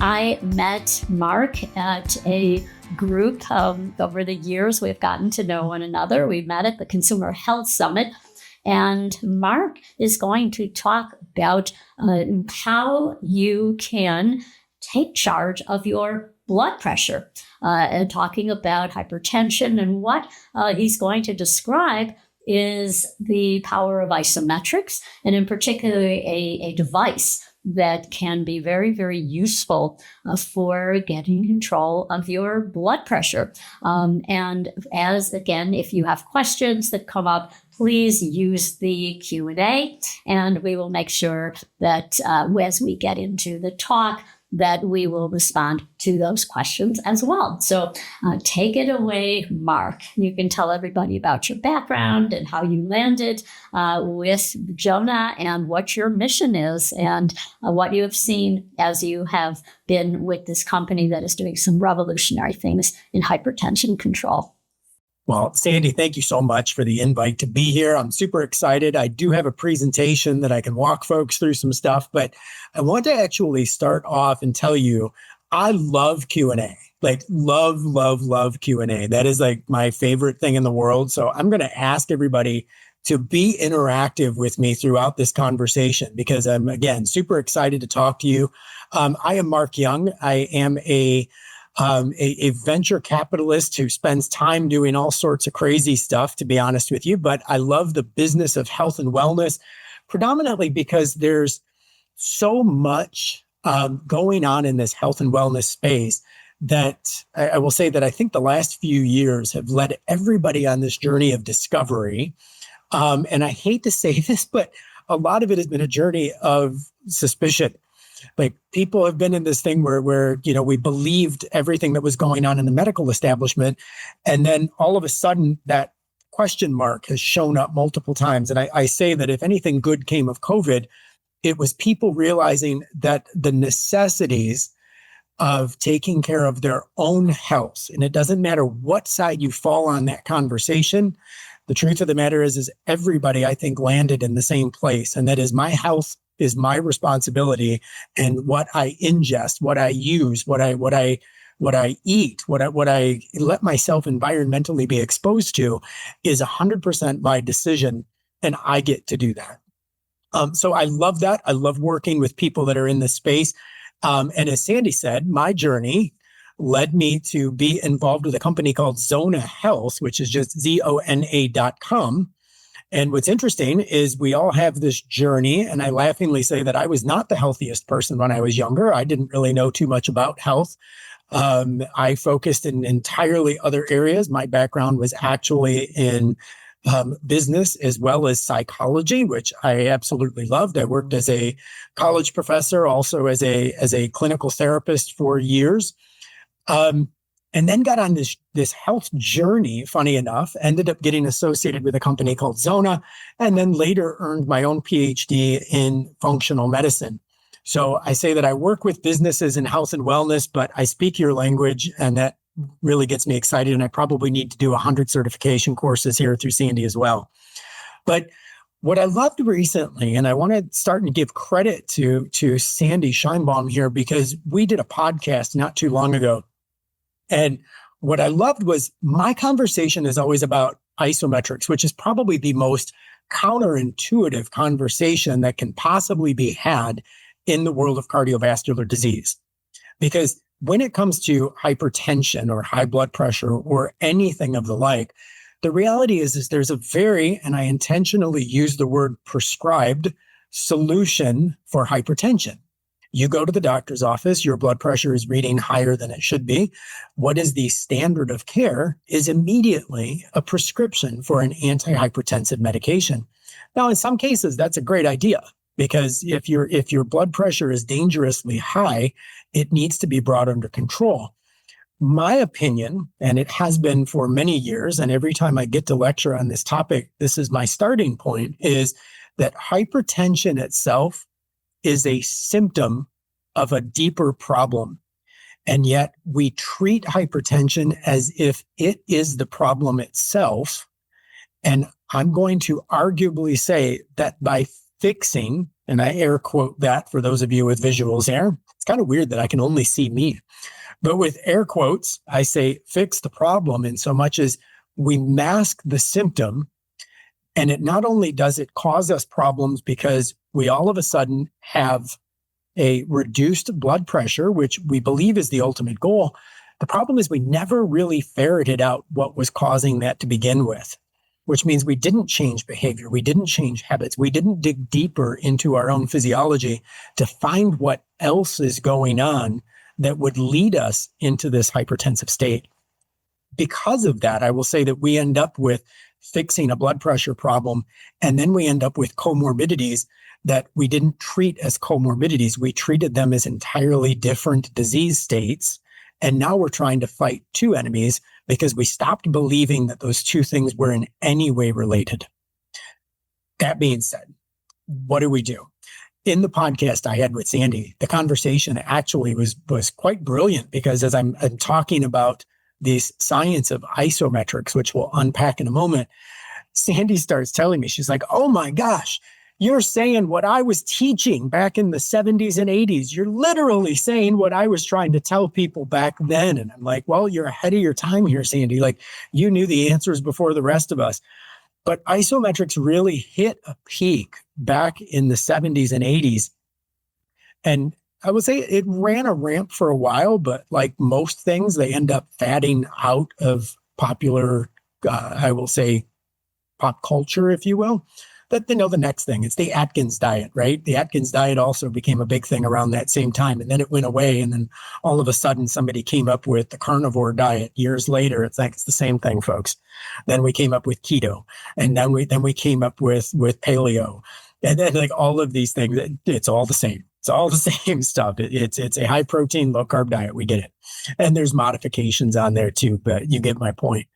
I met Mark at a group. Over the years, we've gotten to know one another. We met at the Consumer Health Summit. And Mark is going to talk about how you can take charge of your blood pressure, and talking about hypertension. And what he's going to describe is the power of Isometrics, and in particular, a device that can be very, very useful for getting control of your blood pressure. And if you have questions that come up, please use the Q&A, and we will make sure that as we get into the talk, that we will respond to those questions as well. So take it away, Mark. You can tell everybody about your background and how you landed with Zona and what your mission is and what you have seen as you have been with this company that is doing some revolutionary things in hypertension control. Well, Sandy, thank you so much for the invite to be here. I'm super excited. I do have a presentation that I can walk folks through some stuff, but I want to actually start off and tell you, I love Q&A, like love Q&A. That is like my favorite thing in the world. So I'm going to ask everybody to be interactive with me throughout this conversation because I'm, again, super excited to talk to you. I am Mark Young. I am a venture capitalist who spends time doing all sorts of crazy stuff, to be honest with you. But I love the business of health and wellness, predominantly because there's so much going on in this health and wellness space that I will say that I think the last few years have led everybody on this journey of discovery. And I hate to say this, but a lot of it has been a journey of suspicion. Like people have been in this thing where we believed everything that was going on in the medical establishment. And then all of a sudden that question mark has shown up multiple times. And I say that if anything good came of COVID, it was people realizing that the necessities of taking care of their own health, and it doesn't matter what side you fall on that conversation, the truth of the matter is everybody, I think, landed in the same place. And that is my health is my responsibility, and what I ingest, what I use, what I eat, what I let myself environmentally be exposed to is 100% my decision, and I get to do that. So I love that. I love working with people that are in this space. And as Sandy said, my journey led me to be involved with a company called Zona Health, which is just Zona.com. And what's interesting is we all have this journey, and I laughingly say that I was not the healthiest person when I was younger. I didn't really know too much about health. I focused in entirely other areas. My background was actually in business as well as psychology, which I absolutely loved. I worked as a college professor, also as a clinical therapist for years. And then got on this health journey, funny enough, ended up getting associated with a company called Zona, and then later earned my own PhD in functional medicine. So I say that I work with businesses in health and wellness, but I speak your language, and that really gets me excited. And I probably need to do 100 certification courses here through Sandy as well. But what I loved recently, and I want to start and give credit to Sandy Scheinbaum here, because we did a podcast not too long ago. And what I loved was my conversation is always about isometrics, which is probably the most counterintuitive conversation that can possibly be had in the world of cardiovascular disease. Because when it comes to hypertension or high blood pressure or anything of the like, the reality is there's a very, and I intentionally use the word prescribed, solution for hypertension. You go to the doctor's office, your blood pressure is reading higher than it should be. What is the standard of care is immediately a prescription for an antihypertensive medication. Now, in some cases, that's a great idea, because if your blood pressure is dangerously high, it needs to be brought under control. My opinion, and it has been for many years, and every time I get to lecture on this topic, this is my starting point, is that hypertension itself is a symptom of a deeper problem. And yet we treat hypertension as if it is the problem itself. And I'm going to arguably say that by fixing, and I air quote that for those of you with visuals here, It's kind of weird that I can only see me. But with air quotes, I say fix the problem in so much as we mask the symptom. And it not only does it cause us problems because we all of a sudden have a reduced blood pressure, which we believe is the ultimate goal. The problem is we never really ferreted out what was causing that to begin with, which means we didn't change behavior. We didn't change habits. We didn't dig deeper into our own physiology to find what else is going on that would lead us into this hypertensive state. Because of that, I will say that we end up with fixing a blood pressure problem, and then we end up with comorbidities that we didn't treat as comorbidities. We treated them as entirely different disease states. And now we're trying to fight two enemies because we stopped believing that those two things were in any way related. That being said, what do we do? In the podcast I had with Sandy, the conversation actually was quite brilliant because as I'm talking about this science of isometrics, which we'll unpack in a moment, Sandy starts telling me, she's like, oh my gosh, you're saying what I was teaching back in the 70s and 80s. You're literally saying what I was trying to tell people back then. And I'm like, well, you're ahead of your time here, Sandy. Like, you knew the answers before the rest of us. But isometrics really hit a peak back in the 70s and 80s. And I would say it ran a ramp for a while, but like most things, they end up fatting out of popular, I will say, pop culture, if you will. That they know the next thing. It's the Atkins diet, right? The Atkins diet also became a big thing around that same time. And then it went away. And then all of a sudden somebody came up with the carnivore diet years later. It's like, it's the same thing, folks. Then we came up with keto. And then we came up with paleo. And then like all of these things, it's all the same. It's all the same stuff. It's a high protein, low carb diet. We get it. And there's modifications on there too, but you get my point.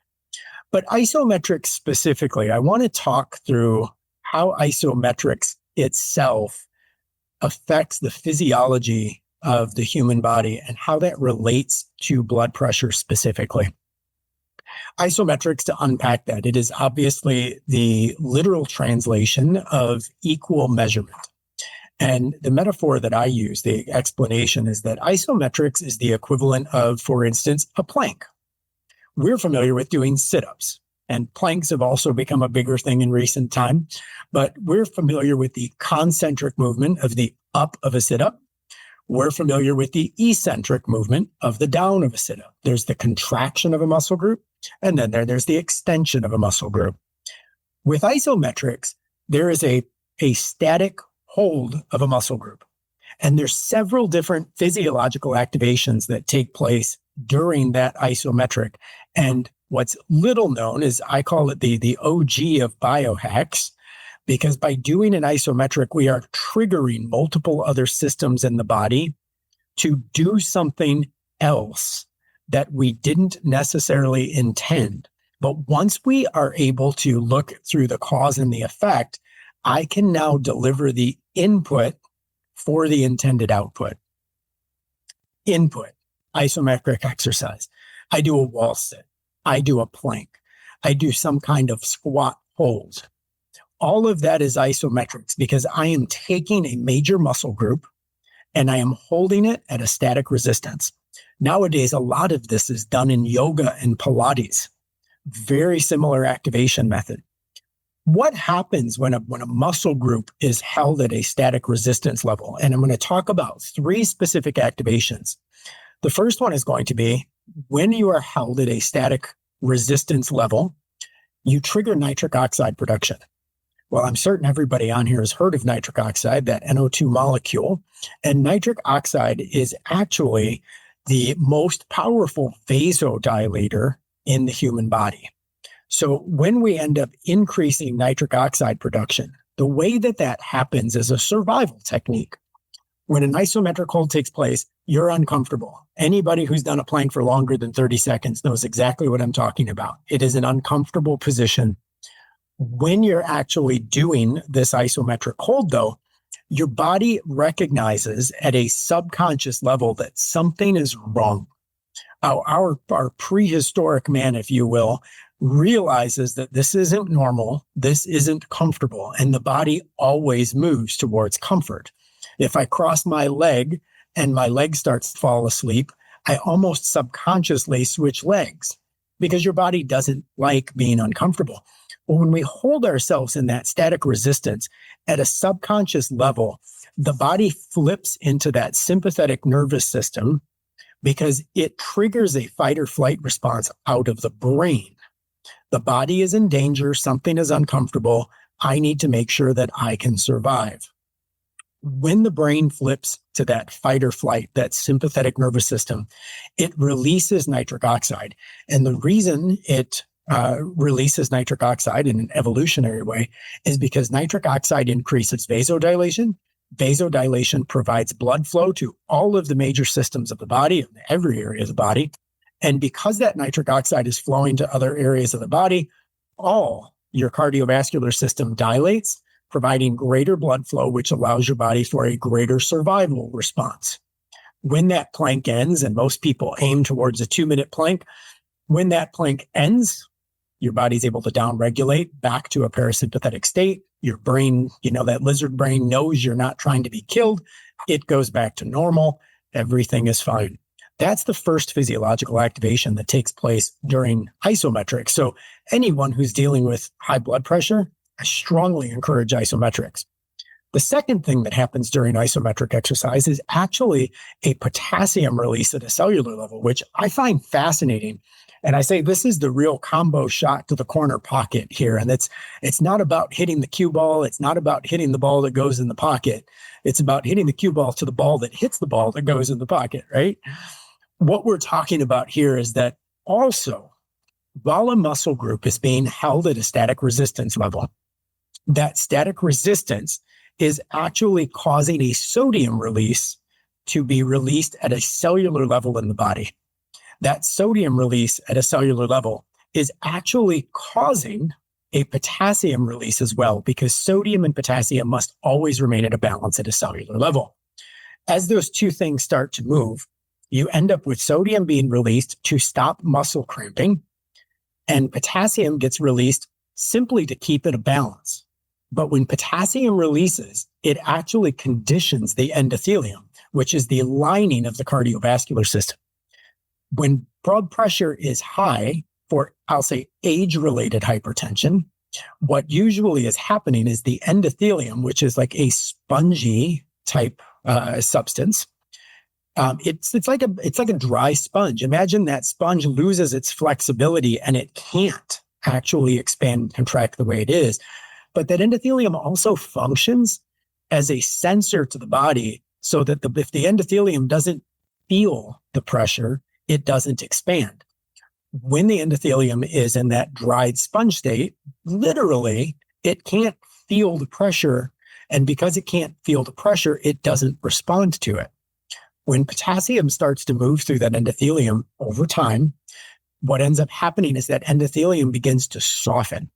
But isometrics specifically, I want to talk through how isometrics itself affects the physiology of the human body and how that relates to blood pressure specifically. Isometrics, to unpack that, it is obviously the literal translation of equal measurement. And the metaphor that I use, the explanation is that isometrics is the equivalent of, for instance, a plank. We're familiar with doing sit-ups. And planks have also become a bigger thing in recent time, but we're familiar with the concentric movement of the up of a sit-up. We're familiar with the eccentric movement of the down of a sit-up. There's the contraction of a muscle group, and then there's the extension of a muscle group. With isometrics, there is a static hold of a muscle group. And there's several different physiological activations that take place during that isometric. And what's little known is I call it the OG of biohacks, because by doing an isometric, we are triggering multiple other systems in the body to do something else that we didn't necessarily intend. But once we are able to look through the cause and the effect, I can now deliver the input for the intended output. Input, isometric exercise. I do a wall sit. I do a plank. I do some kind of squat hold. All of that is isometrics because I am taking a major muscle group and I am holding it at a static resistance. Nowadays, a lot of this is done in yoga and Pilates. Very similar activation method. What happens when a muscle group is held at a static resistance level? And I'm going to talk about 3 specific activations. The first one is going to be when you are held at a static resistance level, you trigger nitric oxide production. Well, I'm certain everybody on here has heard of nitric oxide, that NO2 molecule. And nitric oxide is actually the most powerful vasodilator in the human body. So when we end up increasing nitric oxide production, the way that happens is a survival technique. When an isometric hold takes place, you're uncomfortable. Anybody who's done a plank for longer than 30 seconds knows exactly what I'm talking about. It is an uncomfortable position. When you're actually doing this isometric hold, though, your body recognizes at a subconscious level that something is wrong. Our prehistoric man, if you will, realizes that this isn't normal, this isn't comfortable, and the body always moves towards comfort. If I cross my leg and my leg starts to fall asleep, I almost subconsciously switch legs because your body doesn't like being uncomfortable. But when we hold ourselves in that static resistance at a subconscious level, the body flips into that sympathetic nervous system because it triggers a fight or flight response out of the brain. The body is in danger. Something is uncomfortable. I need to make sure that I can survive. When the brain flips to that fight or flight, that sympathetic nervous system, it releases nitric oxide. And the reason it releases nitric oxide in an evolutionary way is because nitric oxide increases vasodilation. Vasodilation provides blood flow to all of the major systems of the body, every area of the body. And because that nitric oxide is flowing to other areas of the body, all your cardiovascular system dilates, providing greater blood flow, which allows your body for a greater survival response. When that plank ends, and most people aim towards a 2-minute plank, when that plank ends, your body's able to downregulate back to a parasympathetic state. Your brain, that lizard brain knows you're not trying to be killed. It goes back to normal. Everything is fine. That's the first physiological activation that takes place during isometrics. So anyone who's dealing with high blood pressure, I strongly encourage isometrics. The second thing that happens during isometric exercise is actually a potassium release at a cellular level, which I find fascinating. And I say this is the real combo shot to the corner pocket here. And it's not about hitting the cue ball. It's not about hitting the ball that goes in the pocket. It's about hitting the cue ball to the ball that hits the ball that goes in the pocket, right? What we're talking about here is that also, while a muscle group is being held at a static resistance level, that static resistance is actually causing a sodium release to be released at a cellular level in the body. That sodium release at a cellular level is actually causing a potassium release as well, because sodium and potassium must always remain at a balance at a cellular level. As those two things start to move, you end up with sodium being released to stop muscle cramping, and potassium gets released simply to keep it a balance. But when potassium releases, it actually conditions the endothelium, which is the lining of the cardiovascular system. When blood pressure is high for, I'll say, age-related hypertension, what usually is happening is the endothelium, which is like a spongy type substance. It's like a dry sponge. Imagine that sponge loses its flexibility and it can't actually expand and contract the way it is. But that endothelium also functions as a sensor to the body so that if the endothelium doesn't feel the pressure, it doesn't expand. When the endothelium is in that dried sponge state, literally, it can't feel the pressure. And because it can't feel the pressure, it doesn't respond to it. When potassium starts to move through that endothelium over time, what ends up happening is that endothelium begins to soften.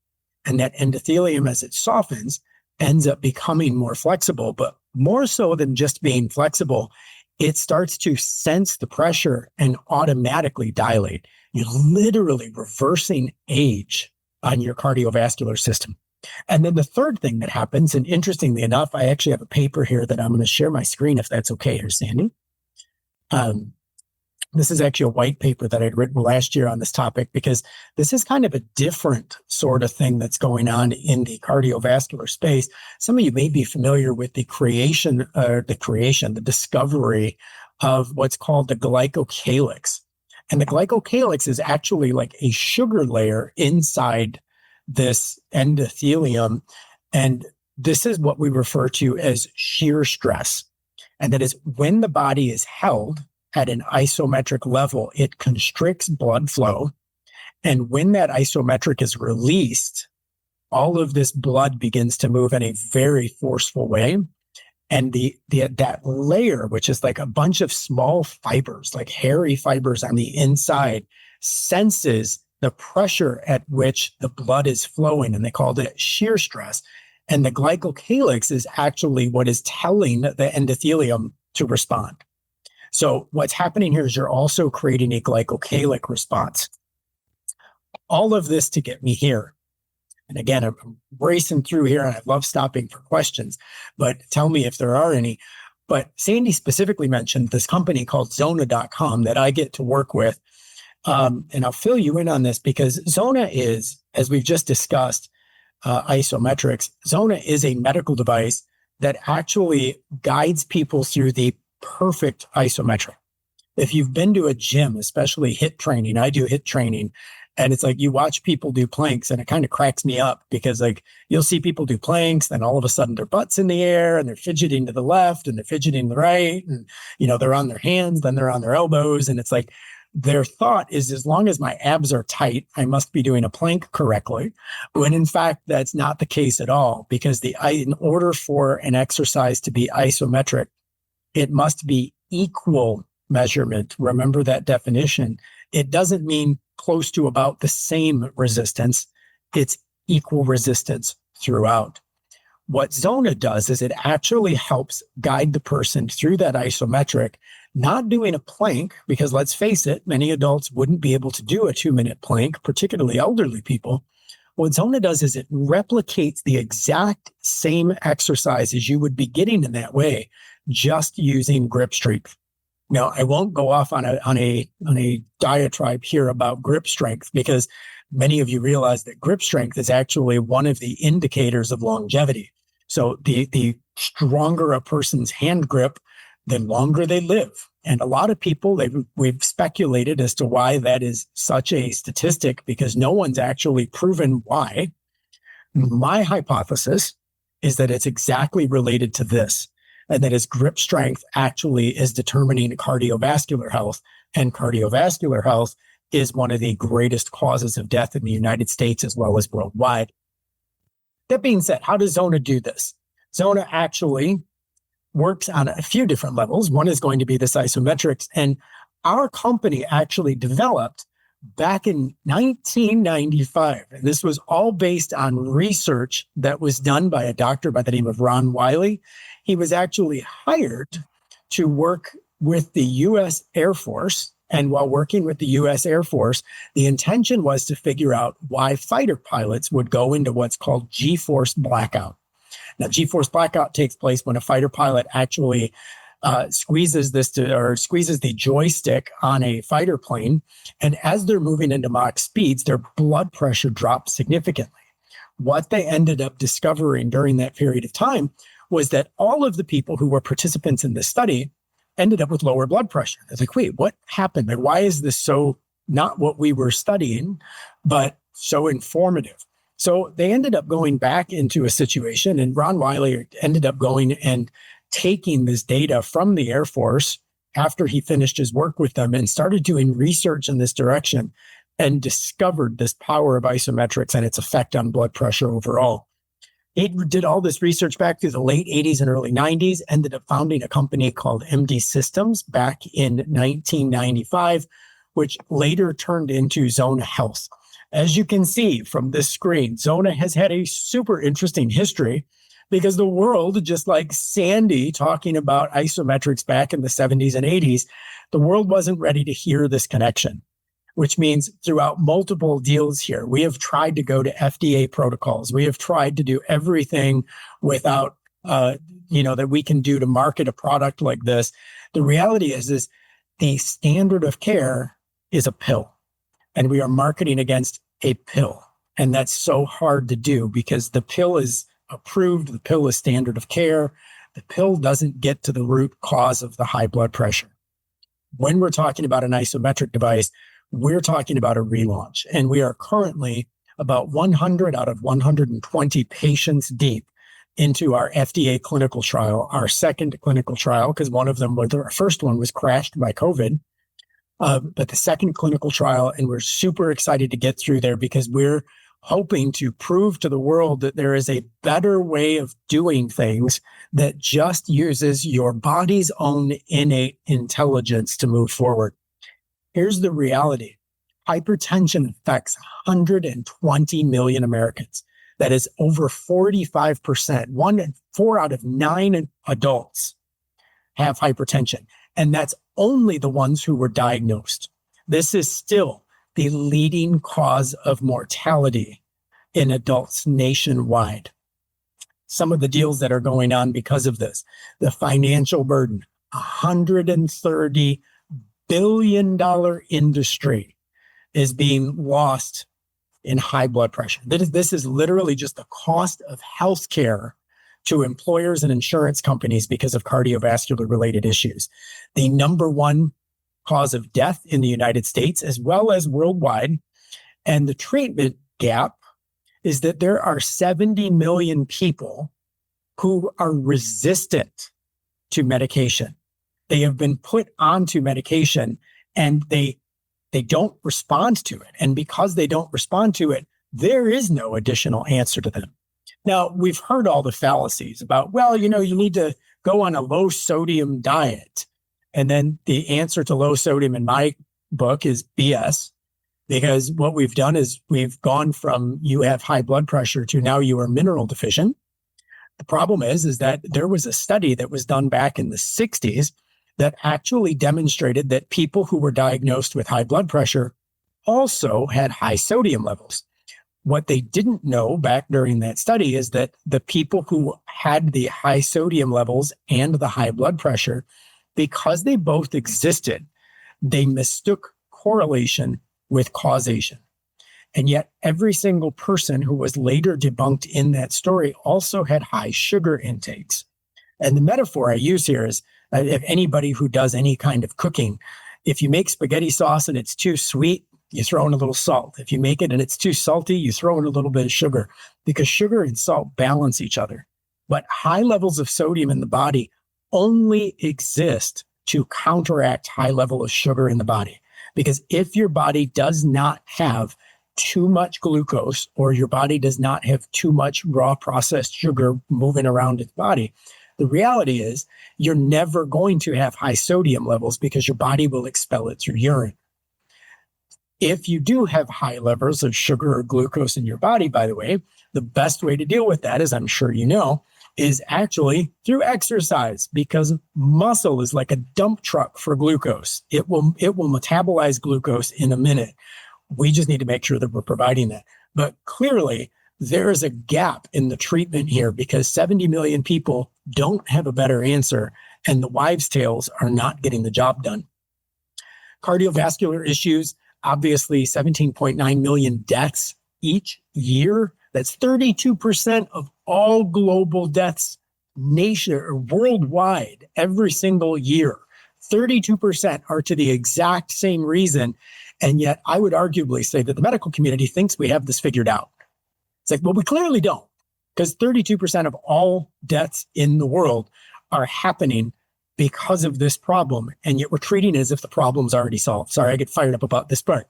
And that endothelium, as it softens, ends up becoming more flexible. But more so than just being flexible, it starts to sense the pressure and automatically dilate. You're literally reversing age on your cardiovascular system. And then the third thing that happens, and interestingly enough, I actually have a paper here that I'm going to share my screen if that's okay here, Sandy. This is actually a white paper that I'd written last year on this topic, because this is kind of a different sort of thing that's going on in the cardiovascular space. Some of you may be familiar with the discovery of what's called the Glycocalyx. And the Glycocalyx is actually like a sugar layer inside this endothelium. And this is what we refer to as shear stress. And that is when the body is held at an isometric level, it constricts blood flow. And when that isometric is released, all of this blood begins to move in a very forceful way. And that layer, which is like a bunch of small fibers, like hairy fibers on the inside, senses the pressure at which the blood is flowing. And they called it shear stress. And the glycocalyx is actually what is telling the endothelium to respond. So what's happening here is you're also creating a glycocalyc response. All of this to get me here. And again, I'm racing through here and I love stopping for questions, but tell me if there are any. But Sandy specifically mentioned this company called Zona.com that I get to work with. And I'll fill you in on this because Zona is, as we've just discussed, Isometrics. Zona is a medical device that actually guides people through the perfect isometric. If you've been to a gym, especially HIIT training, I do HIIT training, and it's like you watch people do planks and it kind of cracks me up because like you'll see people do planks, then all of a sudden their butt's in the air and they're fidgeting to the left and they're fidgeting to the right. And, they're on their hands, then they're on their elbows. And it's like their thought is as long as my abs are tight, I must be doing a plank correctly. When in fact, that's not the case at all because in order for an exercise to be isometric, it must be equal measurement. Remember that definition. It doesn't mean close to about the same resistance. It's equal resistance throughout. What Zona does is it actually helps guide the person through that isometric, not doing a plank, because let's face it, many adults wouldn't be able to do a 2-minute plank, particularly elderly people. What Zona does is it replicates the exact same exercises you would be getting in that way, just using grip strength. Now, I won't go off on a diatribe here about grip strength because many of you realize that grip strength is actually one of the indicators of longevity. So the stronger a person's hand grip, the longer they live. And a lot of people, we've speculated as to why that is such a statistic because no one's actually proven why. My hypothesis is that it's exactly related to this, and that is grip strength actually is determining cardiovascular health. And cardiovascular health is one of the greatest causes of death in the United States as well as worldwide. That being said, how does Zona do this? Zona actually works on a few different levels. One is going to be this isometrics. And our company actually developed back in 1995. And this was all based on research that was done by a doctor by the name of Ron Wiley. He was actually hired to work with the U.S. Air Force. And while working with the U.S. Air Force, the intention was to figure out why fighter pilots would go into what's called G-force blackout. Now, G-force blackout takes place when a fighter pilot actually squeezes the joystick on a fighter plane. And as they're moving into Mach speeds, their blood pressure drops significantly. What they ended up discovering during that period of time was that all of the people who were participants in this study ended up with lower blood pressure. It's like, wait, what happened? Like, why is this so not what we were studying, but so informative? So they ended up going back into a situation, and Ron Wiley ended up going and taking this data from the Air Force after he finished his work with them and started doing research in this direction and discovered this power of isometrics and its effect on blood pressure overall. He did all this research back through the late 80s and early 90s, ended up founding a company called MD Systems back in 1995, which later turned into Zona Health. As you can see from this screen, Zona has had a super interesting history because the world, just like Sandy talking about isometrics back in the 70s and 80s, the world wasn't ready to hear this connection, which means throughout multiple deals here, we have tried to go to FDA protocols. We have tried to do everything without, that we can do to market a product like this. The reality is the standard of care is a pill, and we are marketing against a pill. And that's so hard to do because the pill is approved. The pill is standard of care. The pill doesn't get to the root cause of the high blood pressure. When we're talking about an isometric device, we're talking about a relaunch, and we are currently about 100 out of 120 patients deep into our FDA clinical trial, our second clinical trial, because our first one was crashed by COVID, but the second clinical trial, and we're super excited to get through there because we're hoping to prove to the world that there is a better way of doing things that just uses your body's own innate intelligence to move forward. Here's the reality. Hypertension affects 120 million Americans. That is over 45%. 4 out of 9 adults have hypertension. And that's only the ones who were diagnosed. This is still the leading cause of mortality in adults nationwide. some of the deals that are going on because of this. The financial burden, $130 billion industry is being lost in high blood pressure. This is literally just the cost of healthcare to employers and insurance companies because of cardiovascular related issues. The number one cause of death in the United States as well as worldwide. And the treatment gap is that there are 70 million people who are resistant to medication. They have been put onto medication and they don't respond to it. And because they don't respond to it, there is no additional answer to them. Now, we've heard all the fallacies about, well, you need to go on a low sodium diet. And then the answer to low sodium in my book is BS, because what we've done is we've gone from you have high blood pressure to now you are mineral deficient. The problem is that there was a study that was done back in the 60s that actually demonstrated that people who were diagnosed with high blood pressure also had high sodium levels. What they didn't know back during that study is that the people who had the high sodium levels and the high blood pressure, because they both existed, they mistook correlation with causation. And yet every single person who was later debunked in that story also had high sugar intakes. And the metaphor I use here is, if anybody who does any kind of cooking, if you make spaghetti sauce and it's too sweet, you throw in a little salt. If you make it and it's too salty, you throw in a little bit of sugar, because sugar and salt balance each other. But high levels of sodium in the body only exist to counteract high level of sugar in the body. Because if your body does not have too much glucose, or your body does not have too much raw processed sugar moving around its body, the reality is you're never going to have high sodium levels because your body will expel it through urine. If you do have high levels of sugar or glucose in your body, by the way, the best way to deal with that, as I'm sure you know, is actually through exercise, because muscle is like a dump truck for glucose. It will metabolize glucose in a minute. We just need to make sure that we're providing that. But clearly, there is a gap in the treatment here because 70 million people don't have a better answer, and the wives' tales are not getting the job done. Cardiovascular issues, obviously 17.9 million deaths each year. That's 32% of all global deaths worldwide every single year. 32% are to the exact same reason. And yet I would arguably say that the medical community thinks we have this figured out. It's like, well, we clearly don't, because 32% of all deaths in the world are happening because of this problem. And yet we're treating it as if the problem's already solved. Sorry, I get fired up about this part.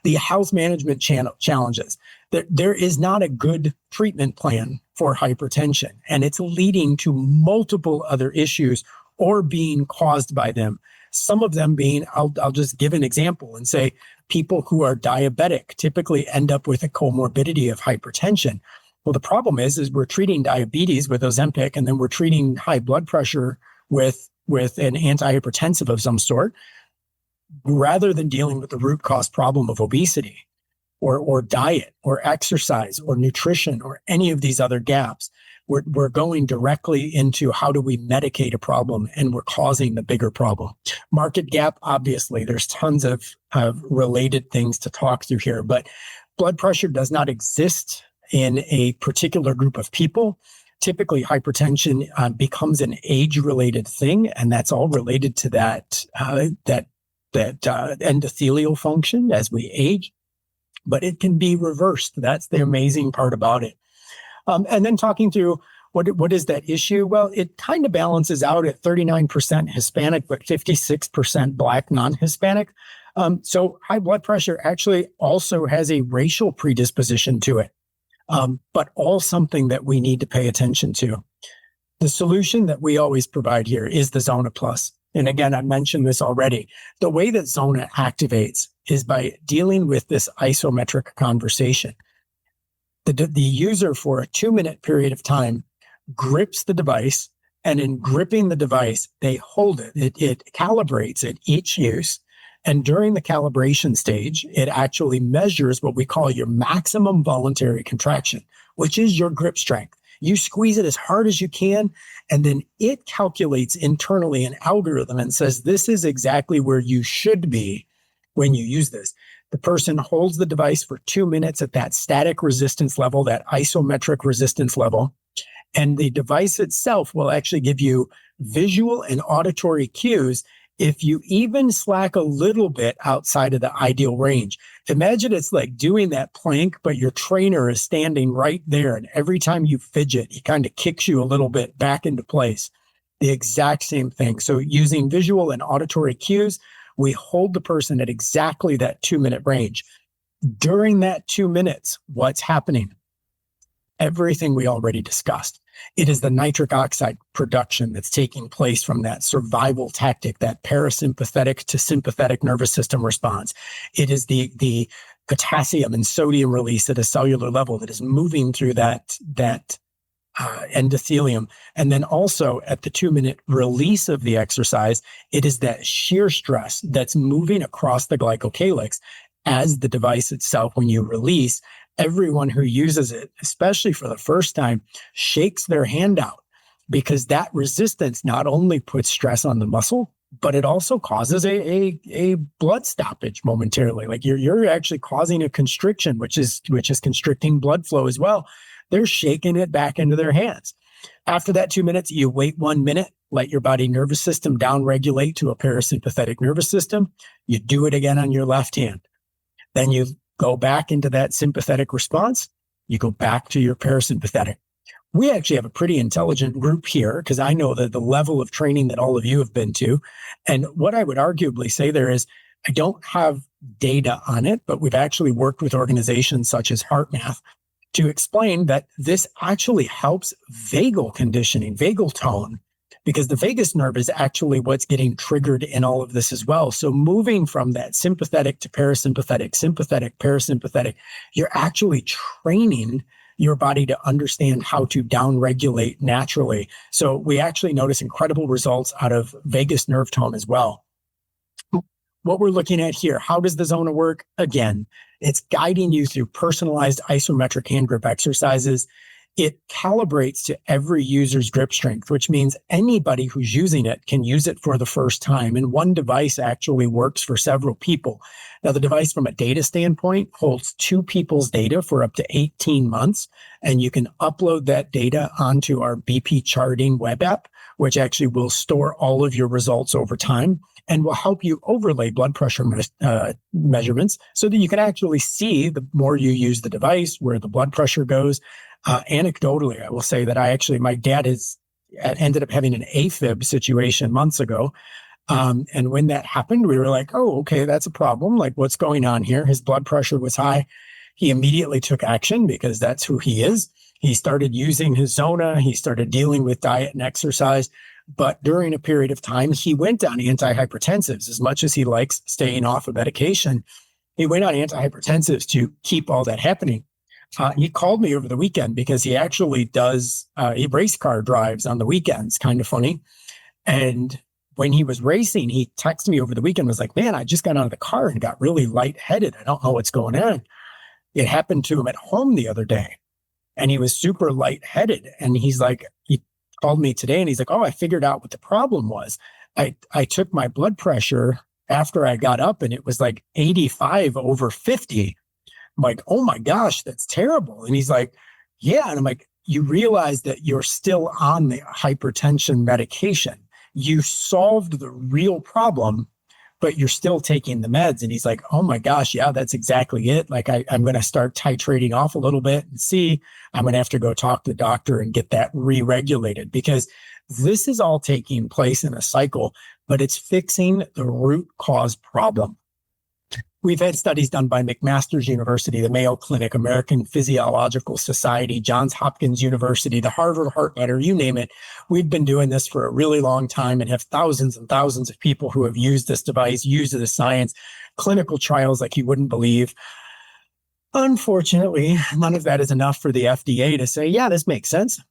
The health management challenges. There is not a good treatment plan for hypertension, and it's leading to multiple other issues or being caused by them. Some of them being, I'll just give an example and say, people who are diabetic typically end up with a comorbidity of hypertension. Well, the problem is we're treating diabetes with Ozempic, and then we're treating high blood pressure with an antihypertensive of some sort, rather than dealing with the root cause problem of obesity or diet or exercise or nutrition or any of these other gaps. We're going directly into how do we medicate a problem, and we're causing the bigger problem. Market gap, obviously, there's tons of related things to talk through here, but blood pressure does not exist in a particular group of people. Typically, hypertension becomes an age-related thing, and that's all related to that endothelial function as we age. But it can be reversed. That's the amazing part about it. And then talking through what is that issue? Well, it kind of balances out at 39% Hispanic, but 56% Black non-Hispanic. So high blood pressure actually also has a racial predisposition to it, but all something that we need to pay attention to. The solution that we always provide here is the Zona Plus. And again, I mentioned this already. The way that Zona activates is by dealing with this isometric conversation. The user, for a 2-minute period of time, grips the device, and in gripping the device, they hold it. It calibrates at each use. And during the calibration stage, it actually measures what we call your maximum voluntary contraction, which is your grip strength. You squeeze it as hard as you can, and then it calculates internally an algorithm and says, this is exactly where you should be when you use this. The person holds the device for 2 minutes at that static resistance level, that isometric resistance level, and the device itself will actually give you visual and auditory cues if you even slack a little bit outside of the ideal range. Imagine it's like doing that plank, but your trainer is standing right there. And every time you fidget, he kind of kicks you a little bit back into place. The exact same thing. So using visual and auditory cues, we hold the person at exactly that 2-minute range. During that 2 minutes, what's happening? Everything we already discussed. It is the nitric oxide production that's taking place from that survival tactic, that parasympathetic to sympathetic nervous system response. It is the potassium and sodium release at a cellular level that is moving through that endothelium. And then also at the 2-minute release of the exercise, it is that shear stress that's moving across the glycocalyx as the device itself. When you release, everyone who uses it, especially for the first time, shakes their hand out, because that resistance not only puts stress on the muscle, but it also causes a blood stoppage momentarily. Like you're actually causing a constriction, which is constricting blood flow as well. They're shaking it back into their hands. After that 2 minutes, you wait 1 minute, let your body nervous system downregulate to a parasympathetic nervous system. You do it again on your left hand. Then you go back into that sympathetic response. You go back to your parasympathetic. We actually have a pretty intelligent group here, because I know that the level of training that all of you have been to. And what I would arguably say there is, I don't have data on it, but we've actually worked with organizations such as HeartMath to explain that this actually helps vagal conditioning, vagal tone, because the vagus nerve is actually what's getting triggered in all of this as well. So moving from that sympathetic to parasympathetic, sympathetic, parasympathetic, you're actually training your body to understand how to downregulate naturally. So we actually notice incredible results out of vagus nerve tone as well. What we're looking at here, how does the Zona work? Again, it's guiding you through personalized isometric hand grip exercises. It calibrates to every user's grip strength, which means anybody who's using it can use it for the first time. And one device actually works for several people. Now, the device from a data standpoint holds 2 people's data for up to 18 months. And you can upload that data onto our BP charting web app, which actually will store all of your results over time and will help you overlay blood pressure measurements so that you can actually see, the more you use the device, where the blood pressure goes. Anecdotally, I will say that my dad ended up having an AFib situation months ago. And when that happened, we were like, oh, okay, that's a problem. Like, what's going on here? His blood pressure was high. He immediately took action, because that's who he is. He started using his Zona. He started dealing with diet and exercise. But during a period of time, he went on antihypertensives. As much as he likes staying off of medication, he went on antihypertensives to keep all that happening. He called me over the weekend, because he actually does race car drives on the weekends. Kind of funny. And when he was racing, he texted me over the weekend, was like, man, I just got out of the car and got really lightheaded. I don't know what's going on. It happened to him at home the other day, and he was super lightheaded. And he's like, he called me today, and he's like, oh, I figured out what the problem was. I took my blood pressure after I got up, and it was like 85 over 50. I'm like, oh my gosh, that's terrible. And he's like, yeah. And I'm like, you realize that you're still on the hypertension medication. You solved the real problem, but you're still taking the meds. And he's like, oh my gosh, yeah, that's exactly it. Like, I'm going to start titrating off a little bit and see, I'm going to have to go talk to the doctor and get that re-regulated, because this is all taking place in a cycle, but it's fixing the root cause problem. We've had studies done by McMaster's University, the Mayo Clinic, American Physiological Society, Johns Hopkins University, the Harvard Heart Monitor, you name it. We've been doing this for a really long time and have thousands and thousands of people who have used this device, used the science, clinical trials like you wouldn't believe. Unfortunately, none of that is enough for the FDA to say, yeah, this makes sense.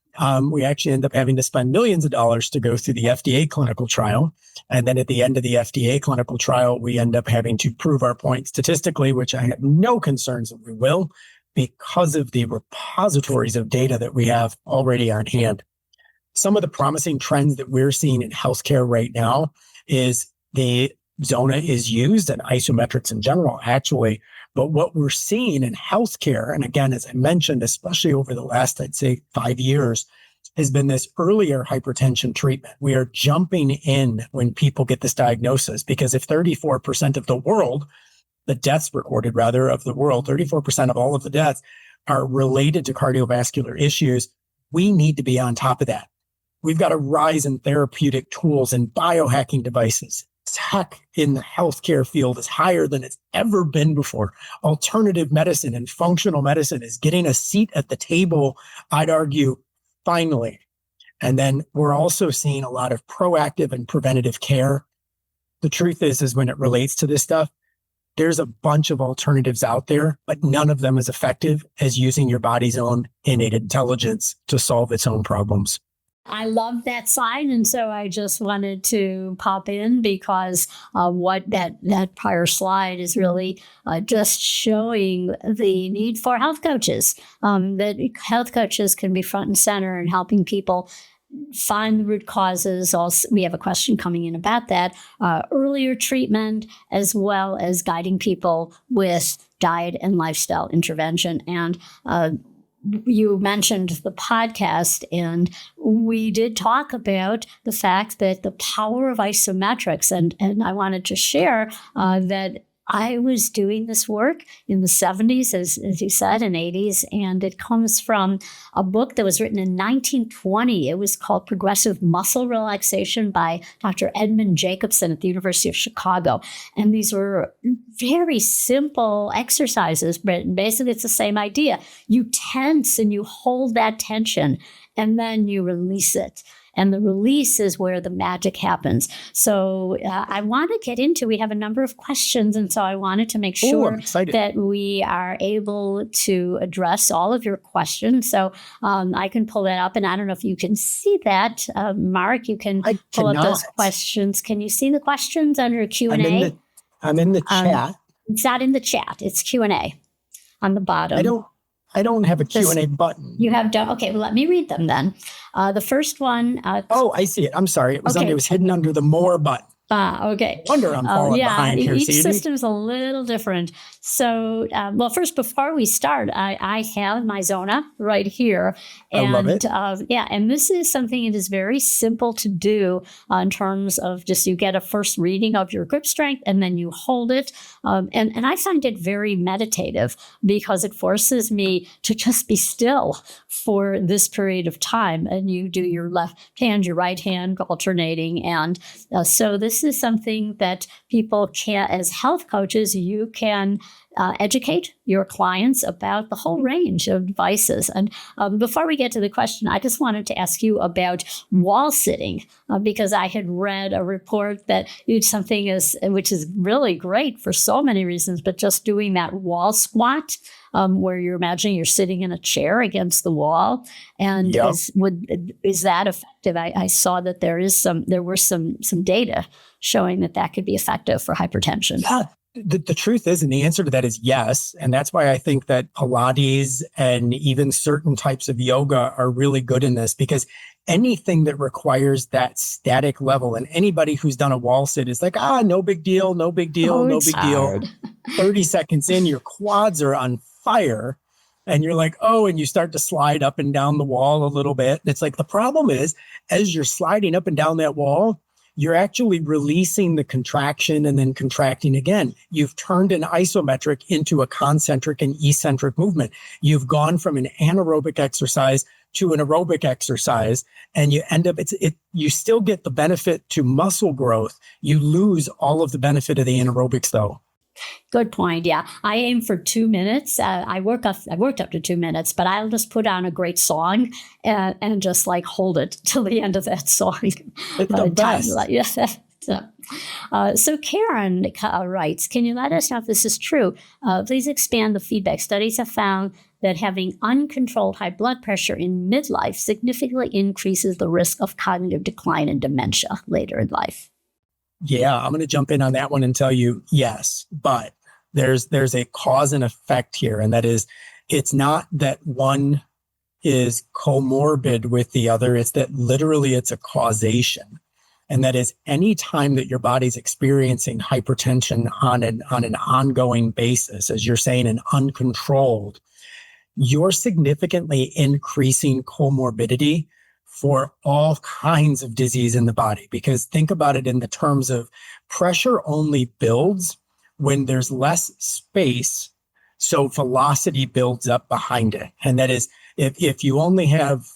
We actually end up having to spend millions of dollars to go through the FDA clinical trial. And then at the end of the FDA clinical trial, we end up having to prove our point statistically, which I have no concerns that we will. because of the repositories of data that we have already on hand. Some of the promising trends that we're seeing in healthcare right now is the Zona is used and Isometrics in general, actually. But what we're seeing in healthcare, and again, as I mentioned, especially over the last, I'd say 5 years, has been this earlier hypertension treatment. We are jumping in when people get this diagnosis, because if 34% of the world, the deaths recorded rather of the world, 34% of all of the deaths are related to cardiovascular issues, we need to be on top of that. We've got a rise in therapeutic tools and biohacking devices. Tech in the healthcare field is higher than it's ever been before. Alternative medicine and functional medicine is getting a seat at the table, I'd argue, finally. And then we're also seeing a lot of proactive and preventative care. The truth is when it relates to this stuff, there's a bunch of alternatives out there, but none of them as effective as using your body's own innate intelligence to solve its own problems. I love that slide. And so I just wanted to pop in because what that prior slide is really just showing the need for health coaches, that health coaches can be front and center in helping people find the root causes. Also, we have a question coming in about that, earlier treatment, as well as guiding people with diet and lifestyle intervention. And you mentioned the podcast, and we did talk about the fact that the power of isometrics. And I wanted to share that I was doing this work in the 70s, as you said, and 80s, and it comes from a book that was written in 1920. It was called Progressive Muscle Relaxation by Dr. Edmund Jacobson at the University of Chicago. And these were very simple exercises, but basically it's the same idea. You tense and you hold that tension, and then you release it. And the release is where the magic happens. So I want to get into, we have a number of questions. And so I wanted to make sure that we are able to address all of your questions. So I can pull that up, and I don't know if you can see that. Mark, you can pull up those questions. Can you see the questions under Q&A? I'm in the chat. It's not in the chat. It's Q&A on the bottom. I don't have a Q&A button. You have done. Okay, well, let me read them then. The first one. I see it. I'm sorry. It was hidden under the more button. Okay. No wonder I'm falling behind here. Each system is a little different. So, well, first, before we start, I have my Zona right here. And, I love it. And this is something that is very simple to do in terms of just you get a first reading of your grip strength and then you hold it. And I find it very meditative because it forces me to just be still for this period of time. And you do your left hand, your right hand alternating. And so this is something that people can, as health coaches, you can educate your clients about the whole range of devices. And before we get to the question, I just wanted to ask you about wall sitting, because I had read a report that it's something which is really great for so many reasons, but just doing that wall squat, where you're imagining you're sitting in a chair against the wall, and is that effective? I saw that there were some data showing that could be effective for hypertension. Yeah. The truth is, and the answer to that is yes. And that's why I think that Pilates and even certain types of yoga are really good in this, because anything that requires that static level, and anybody who's done a wall sit is like, no big deal, no big deal, no big deal. 30 seconds in, your quads are on fire. And you're like, and you start to slide up and down the wall a little bit. It's like, the problem is, as you're sliding up and down that wall, you're actually releasing the contraction and then contracting again. You've turned an isometric into a concentric and eccentric movement. You've gone from an anaerobic exercise to an aerobic exercise, and you end up, you still get the benefit to muscle growth. You lose all of the benefit of the anaerobics though. Good point. Yeah. I aim for 2 minutes. I worked up to 2 minutes, but I'll just put on a great song and just like hold it till the end of that song. It's the best. So Karen writes, can you let us know if this is true? Please expand the feedback. Studies have found that having uncontrolled high blood pressure in midlife significantly increases the risk of cognitive decline and dementia later in life. Yeah, I'm going to jump in on that one and tell you yes, but there's a cause and effect here. And that is, It's not that one is comorbid with the other. It's that literally it's a causation. And that is any time that your body's experiencing hypertension on an ongoing basis, as you're saying, and uncontrolled, you're significantly increasing comorbidity for all kinds of disease in the body. Because think about it in the terms of pressure only builds when there's less space, so velocity builds up behind it. And that is, if you only have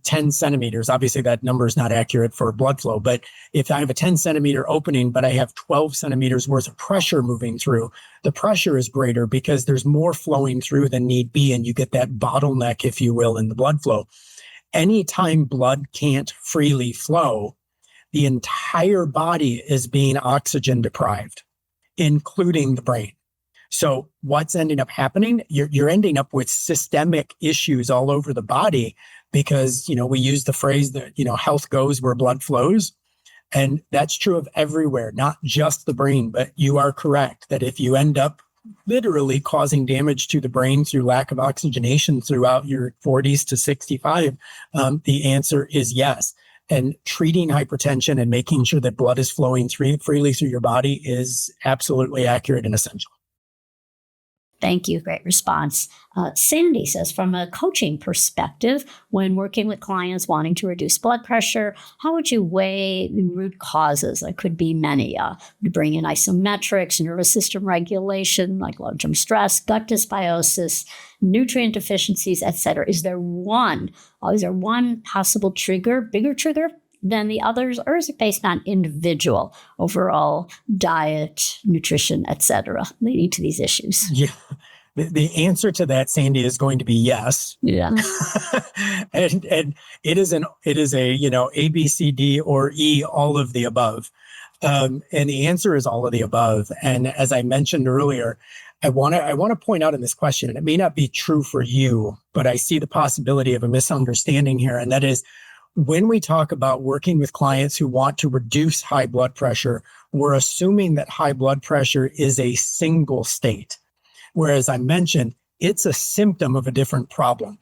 10 centimeters, obviously that number is not accurate for blood flow, but if I have a 10 centimeter opening, but I have 12 centimeters worth of pressure moving through, the pressure is greater because there's more flowing through than need be. And you get that bottleneck, if you will, in the blood flow. Anytime blood can't freely flow, the entire body is being oxygen deprived, including the brain. So what's ending up happening? You're ending up with systemic issues all over the body because, we use the phrase that, health goes where blood flows. And that's true of everywhere, not just the brain. But you are correct that if you end up literally causing damage to the brain through lack of oxygenation throughout your 40s to 65, the answer is yes. And treating hypertension and making sure that blood is flowing freely through your body is absolutely accurate and essential. Thank you. Great response. Sandy says, from a coaching perspective, when working with clients wanting to reduce blood pressure, how would you weigh the root causes? There could be many. You bring in isometrics, nervous system regulation, like long-term stress, gut dysbiosis, nutrient deficiencies, etc. Is there one possible trigger, bigger trigger than the others, or is it based on individual overall diet, nutrition, etc., leading to these issues? Yeah. The answer to that, Sandy, is going to be yes. Yeah. and it is a A, B, C, D, or E, all of the above. And the answer is all of the above. And as I mentioned earlier, I want to point out in this question, and it may not be true for you, but I see the possibility of a misunderstanding here. And that is, when we talk about working with clients who want to reduce high blood pressure, we're assuming that high blood pressure is a single state. Whereas I mentioned, it's a symptom of a different problem.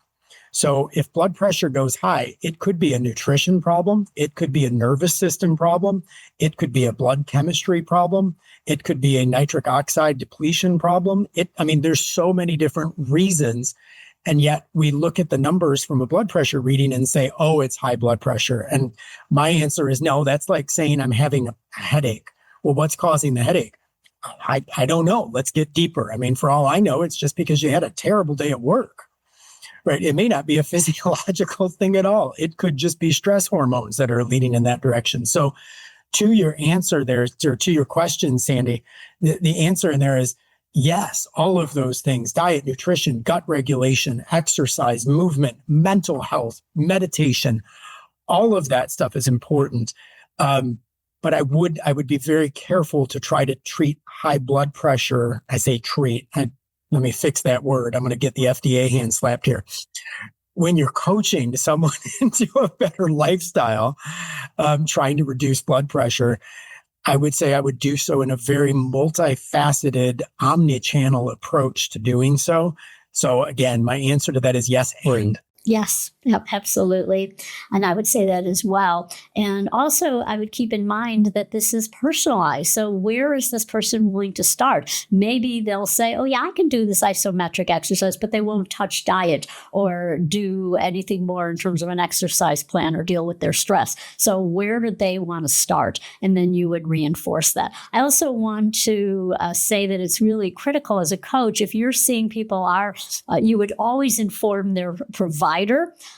So if blood pressure goes high, it could be a nutrition problem. It could be a nervous system problem. It could be a blood chemistry problem. It could be a nitric oxide depletion problem. There's so many different reasons. And yet we look at the numbers from a blood pressure reading and say, oh, it's high blood pressure. And my answer is no. That's like saying I'm having a headache. Well, what's causing the headache? I don't know. Let's get deeper. For all I know, it's just because you had a terrible day at work, right? It may not be a physiological thing at all. It could just be stress hormones that are leading in that direction. So to your answer there, to your question, Sandy, the answer in there is yes, all of those things: diet, nutrition, gut regulation, exercise, movement, mental health, meditation, all of that stuff is important. But I would be very careful to try to treat high blood pressure. I say treat. Let me fix that word. I'm going to get the FDA hand slapped here. When you're coaching someone into a better lifestyle, trying to reduce blood pressure, I would say I would do so in a very multifaceted, omni-channel approach to doing so. So again, my answer to that is yes and. Yes, yep, absolutely. And I would say that as well. And also, I would keep in mind that this is personalized. So where is this person willing to start? Maybe they'll say, oh, yeah, I can do this isometric exercise, but they won't touch diet or do anything more in terms of an exercise plan or deal with their stress. So where do they want to start? And then you would reinforce that. I also want to say that it's really critical as a coach, if you're seeing people you would always inform their provider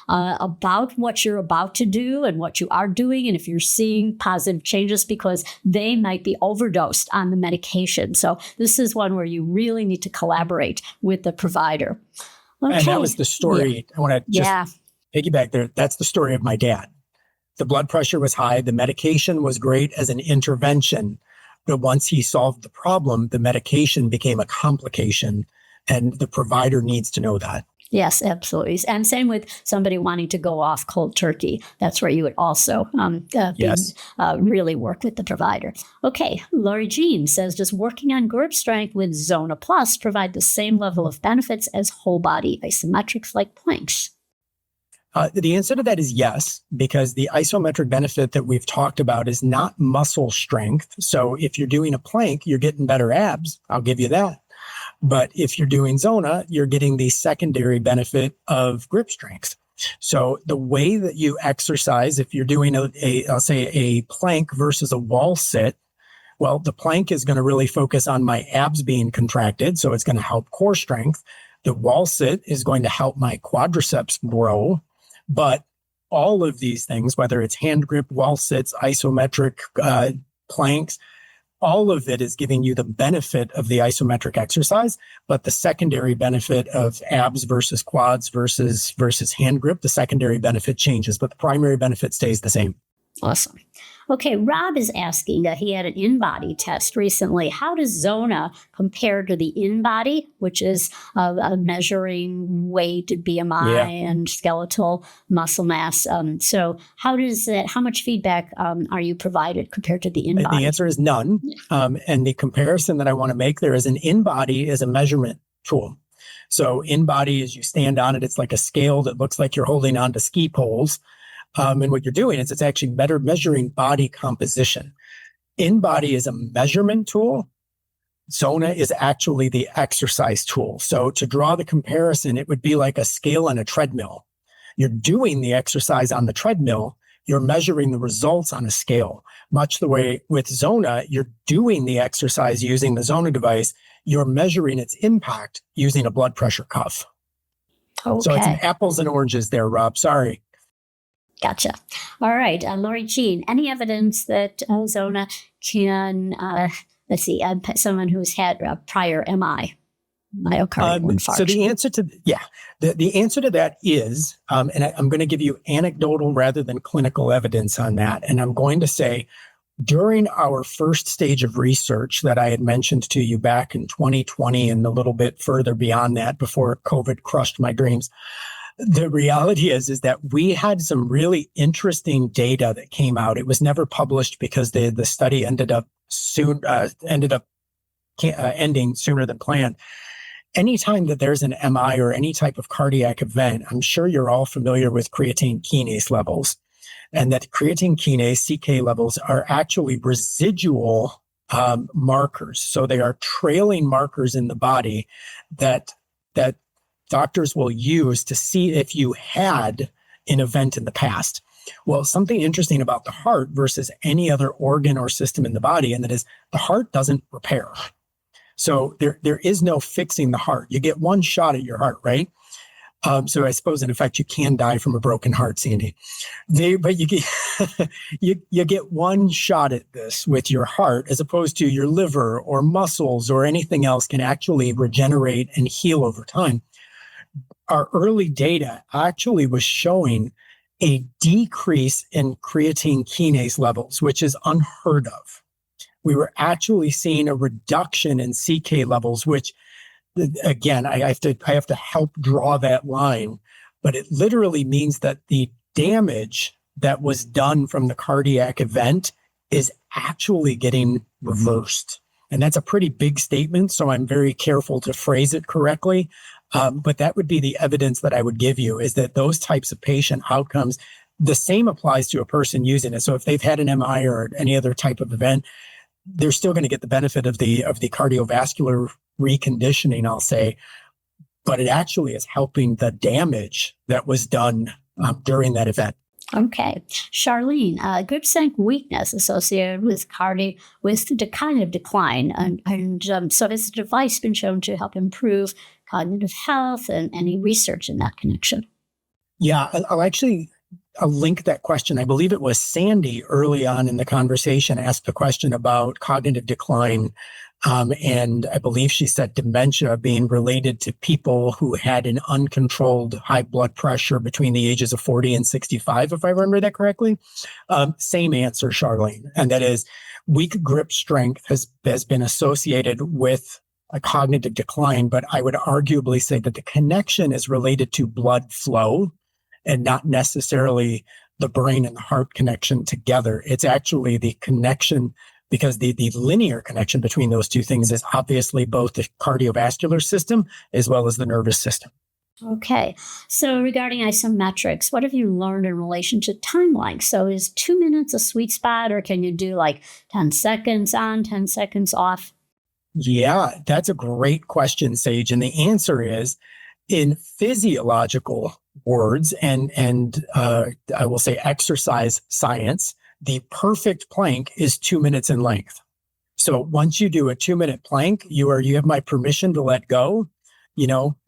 about what you're about to do and what you are doing, and if you're seeing positive changes, because they might be overdosed on the medication. So this is one where you really need to collaborate with the provider. Okay. And that was the story. Yeah. I want to just piggyback there. That's the story of my dad. The blood pressure was high. The medication was great as an intervention. But once he solved the problem, the medication became a complication, and the provider needs to know that. Yes, absolutely. And same with somebody wanting to go off cold turkey. That's where you would also Yes. really work with the provider. Okay, Lori Jean says, does working on grip strength with Zona Plus provide the same level of benefits as whole body isometrics like planks? The answer to that is yes, because the isometric benefit that we've talked about is not muscle strength. So if you're doing a plank, you're getting better abs. I'll give you that. But if you're doing Zona, you're getting the secondary benefit of grip strength. So the way that you exercise, if you're doing I'll say a plank versus a wall sit, well, the plank is going to really focus on my abs being contracted. So it's going to help core strength. The wall sit is going to help my quadriceps grow. But all of these things, whether it's hand grip, wall sits, isometric planks, all of it is giving you the benefit of the isometric exercise, but the secondary benefit of abs versus quads versus hand grip, the secondary benefit changes, but the primary benefit stays the same. Awesome. Okay, Rob is asking that he had an InBody test recently. How does Zona compare to the InBody, which is measuring weight, BMI, and skeletal muscle mass? So how much feedback are you provided compared to the InBody? The answer is none. And the comparison that I want to make there is an InBody is a measurement tool. So InBody, as you stand on it, it's like a scale that looks like you're holding on to ski poles. And what you're doing is it's actually better measuring body composition. InBody is a measurement tool. Zona is actually the exercise tool. So to draw the comparison, it would be like a scale on a treadmill. You're doing the exercise on the treadmill. You're measuring the results on a scale. Much the way with Zona, you're doing the exercise using the Zona device. You're measuring its impact using a blood pressure cuff. Okay. So it's an apples and oranges there, Rob. Sorry. Gotcha. All right. Lori Jean, any evidence that Zona can, someone who's had a prior MI, myocardial infarction? So the answer to, the answer to that is, and I'm going to give you anecdotal rather than clinical evidence on that. And I'm going to say, during our first stage of research that I had mentioned to you back in 2020 and a little bit further beyond that before COVID crushed my dreams, the reality is that we had some really interesting data that came out. It was never published because the study ended up ending sooner than planned. Anytime that there's an MI or any type of cardiac event, I'm sure you're all familiar with creatine kinase levels, and that creatine kinase CK levels are actually residual markers. So they are trailing markers in the body that doctors will use to see if you had an event in the past. Well, something interesting about the heart versus any other organ or system in the body, and that is the heart doesn't repair. So there is no fixing the heart. You get one shot at your heart, right? So I suppose in effect you can die from a broken heart, Sandy. But you get you get one shot at this with your heart, as opposed to your liver or muscles or anything else can actually regenerate and heal over time. Our early data actually was showing a decrease in creatine kinase levels, which is unheard of. We were actually seeing a reduction in CK levels, which, again, I have to help draw that line, but it literally means that the damage that was done from the cardiac event is actually getting reversed. And that's a pretty big statement, so I'm very careful to phrase it correctly. But that would be the evidence that I would give you, is that those types of patient outcomes, the same applies to a person using it. So if they've had an MI or any other type of event, they're still going to get the benefit of the cardiovascular reconditioning, I'll say, but it actually is helping the damage that was done during that event. Okay. Charlene, grip strength weakness associated with the cognitive decline. So has the device been shown to help improve cognitive health, and any research in that connection? Yeah, I'll link that question. I believe it was Sandy early on in the conversation asked the question about cognitive decline. And I believe she said dementia being related to people who had an uncontrolled high blood pressure between the ages of 40 and 65, if I remember that correctly. Same answer, Charlene. And that is weak grip strength has been associated with a cognitive decline, but I would arguably say that the connection is related to blood flow and not necessarily the brain and the heart connection together. It's actually the connection, because the linear connection between those two things is obviously both the cardiovascular system as well as the nervous system. Okay. So regarding isometrics, what have you learned in relation to timeline? So is 2 minutes a sweet spot, or can you do like 10 seconds on, 10 seconds off? Yeah, that's a great question, Sage. And the answer is, in physiological words and I will say exercise science, the perfect plank is 2 minutes in length. So once you do a 2-minute plank, you have my permission to let go.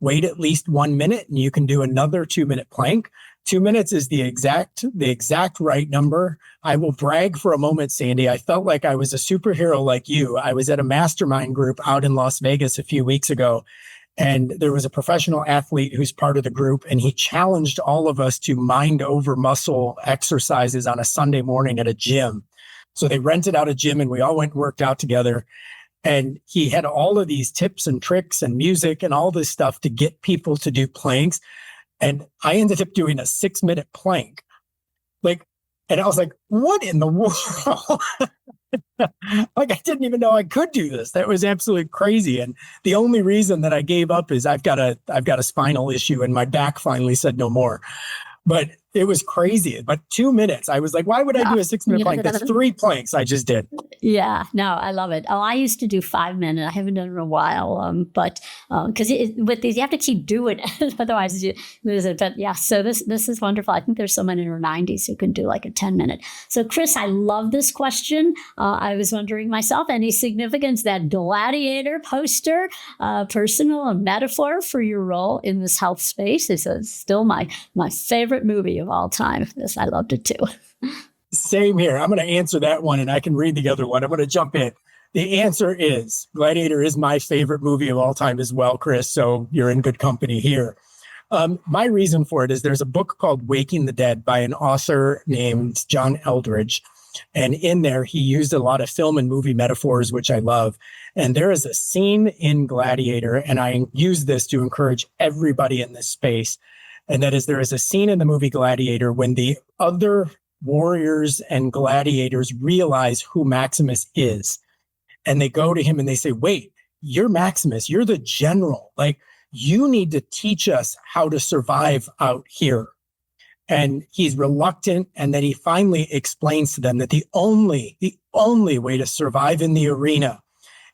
Wait at least 1 minute and you can do another 2-minute plank. 2 minutes is the exact right number. I will brag for a moment, Sandy. I felt like I was a superhero like you. I was at a mastermind group out in Las Vegas a few weeks ago, and there was a professional athlete who's part of the group, and he challenged all of us to mind over muscle exercises on a Sunday morning at a gym. So they rented out a gym and we all went and worked out together. And he had all of these tips and tricks and music and all this stuff to get people to do planks. And I ended up doing a 6-minute plank. And I was like, what in the world? I didn't even know I could do this. That was absolutely crazy. And the only reason that I gave up is I've got a spinal issue and my back finally said no more. But it was crazy. But 2 minutes, I was like, why would I do a 6-minute plank? That's 3 planks I just did. Yeah, no, I love it. Oh, I used to do 5 minutes. I haven't done it in a while, but because with these, you have to keep doing it, otherwise you lose it. But yeah, so this is wonderful. I think there's someone in her 90s who can do like a 10-minute. So Chris, I love this question. I was wondering myself, any significance that Gladiator poster, personal and metaphor for your role in this health space? Is still my favorite movie of all time. Yes, I loved it too. Same here. I'm going to answer that one and I can read the other one. I'm going to jump in. The answer is Gladiator is my favorite movie of all time as well, Chris. So you're in good company here. My reason for it is there's a book called Waking the Dead by an author named John Eldridge. And in there, he used a lot of film and movie metaphors, which I love. And there is a scene in Gladiator, and I use this to encourage everybody in this space. And that is, there is a scene in the movie Gladiator when the other warriors and gladiators realize who Maximus is. And they go to him and they say, wait, you're Maximus, you're the general. You need to teach us how to survive out here. And he's reluctant. And then he finally explains to them that the only way to survive in the arena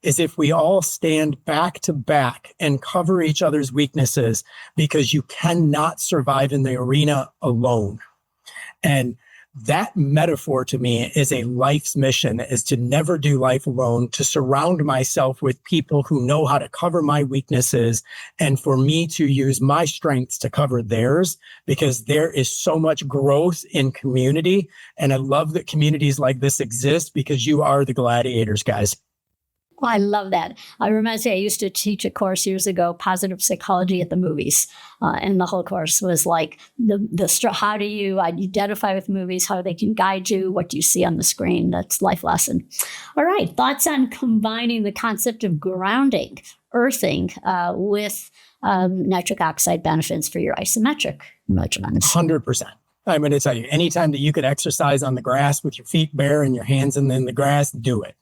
is if we all stand back to back and cover each other's weaknesses, because you cannot survive in the arena alone. And that metaphor to me is a life's mission, is to never do life alone, to surround myself with people who know how to cover my weaknesses, and for me to use my strengths to cover theirs, because there is so much growth in community. And I love that communities like this exist, because you are the gladiators, guys. Well, I love that. I remember I used to teach a course years ago, positive psychology at the movies. And the whole course was like, how do you identify with movies, how they can guide you, what do you see on the screen? That's life lesson. All right. Thoughts on combining the concept of grounding, earthing, with nitric oxide benefits for your isometric measurements? 100%. I'm going to tell you, anytime that you could exercise on the grass with your feet bare and your hands in the grass, do it.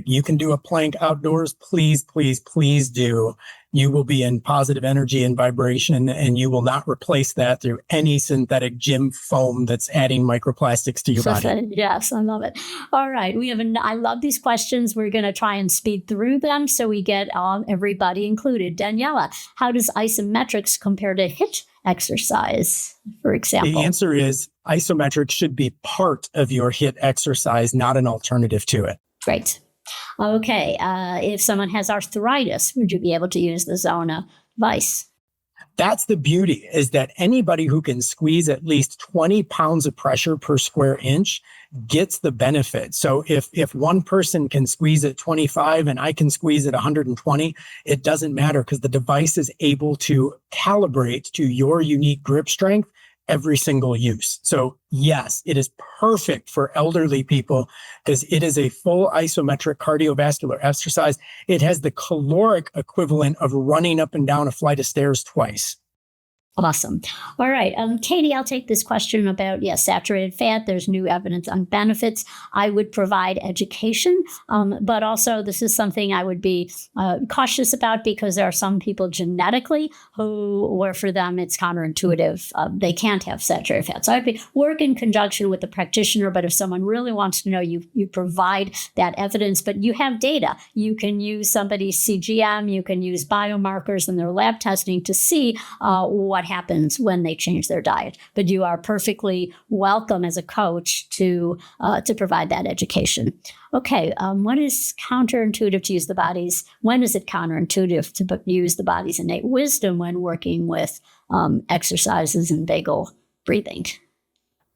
You can do a plank outdoors, please, please, please do. You will be in positive energy and vibration, and you will not replace that through any synthetic gym foam that's adding microplastics to your body. Yes, I love it. All right. I love these questions. We're going to try and speed through them so we get everybody included. Daniela, how does isometrics compare to HIIT exercise, for example? The answer is isometrics should be part of your HIIT exercise, not an alternative to it. Great. Okay. If someone has arthritis, would you be able to use the Zona device? That's the beauty, is that anybody who can squeeze at least 20 pounds of pressure per square inch gets the benefit. So if one person can squeeze at 25 and I can squeeze at 120, it doesn't matter, because the device is able to calibrate to your unique grip strength every single use. So yes, it is perfect for elderly people because it is a full isometric cardiovascular exercise. It has the caloric equivalent of running up and down a flight of stairs twice. Awesome. All right. Katie, I'll take this question about, saturated fat. There's new evidence on benefits. I would provide education, but also this is something I would be cautious about because there are some people genetically where for them it's counterintuitive. They can't have saturated fat. So I'd work in conjunction with the practitioner, but if someone really wants to know, you provide that evidence, but you have data. You can use somebody's CGM, you can use biomarkers in their lab testing to see what happens when they change their diet. But you are perfectly welcome as a coach to provide that education. Okay, when is counterintuitive to use the body's? When is it counterintuitive to use the body's innate wisdom when working with exercises and vagal breathing?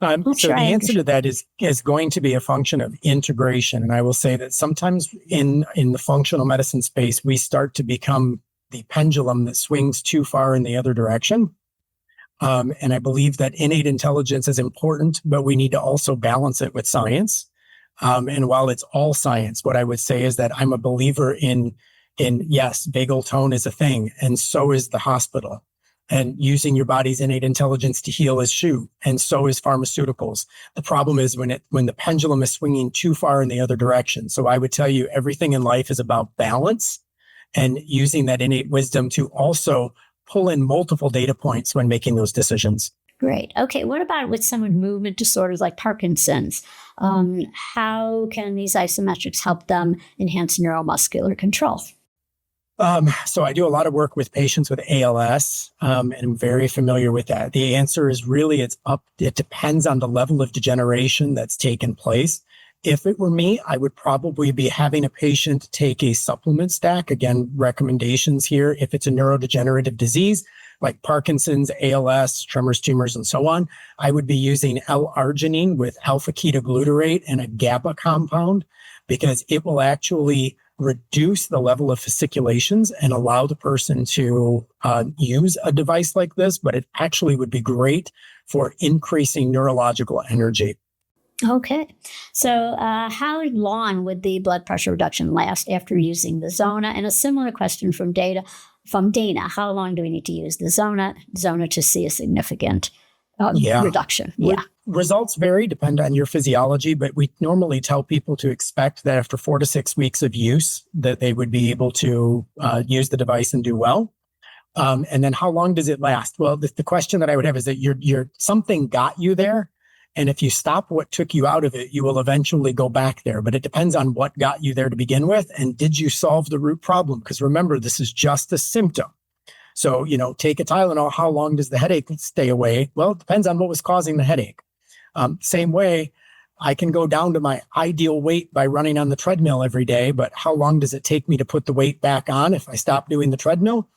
So the answer to that is going to be a function of integration. And I will say that sometimes in the functional medicine space, we start to become the pendulum that swings too far in the other direction. And I believe that innate intelligence is important, but we need to also balance it with science. And while it's all science, what I would say is that I'm a believer in yes, vagal tone is a thing, and so is the hospital. And using your body's innate intelligence to heal is shoe, and so is pharmaceuticals. The problem is when the pendulum is swinging too far in the other direction. So I would tell you everything in life is about balance and using that innate wisdom to also pull in multiple data points when making those decisions. Great. Okay. What about with some with movement disorders like Parkinson's? How can these isometrics help them enhance neuromuscular control? So I do a lot of work with patients with ALS, and I'm very familiar with that. The answer is really it depends on the level of degeneration that's taken place. If it were me, I would probably be having a patient take a supplement stack. Again, recommendations here. If it's a neurodegenerative disease like Parkinson's, ALS, tremors, tumors, and so on, I would be using L-arginine with alpha-ketoglutarate and a GABA compound because it will actually reduce the level of fasciculations and allow the person to use a device like this, but it actually would be great for increasing neurological energy. Okay. So how long would the blood pressure reduction last after using the Zona? And a similar question from Dana. How long do we need to use the Zona to see a significant reduction? Results vary, depend on your physiology, but we normally tell people to expect that after 4 to 6 weeks of use that they would be able to use the device and do well. And then how long does it last? Well, the question that I would have is that you're something got you there. And if you stop what took you out of it, you will eventually go back there. But it depends on what got you there to begin with. And did you solve the root problem? Because remember, this is just a symptom. So, take a Tylenol. How long does the headache stay away? Well, it depends on what was causing the headache. Same way, I can go down to my ideal weight by running on the treadmill every day. But how long does it take me to put the weight back on if I stop doing the treadmill?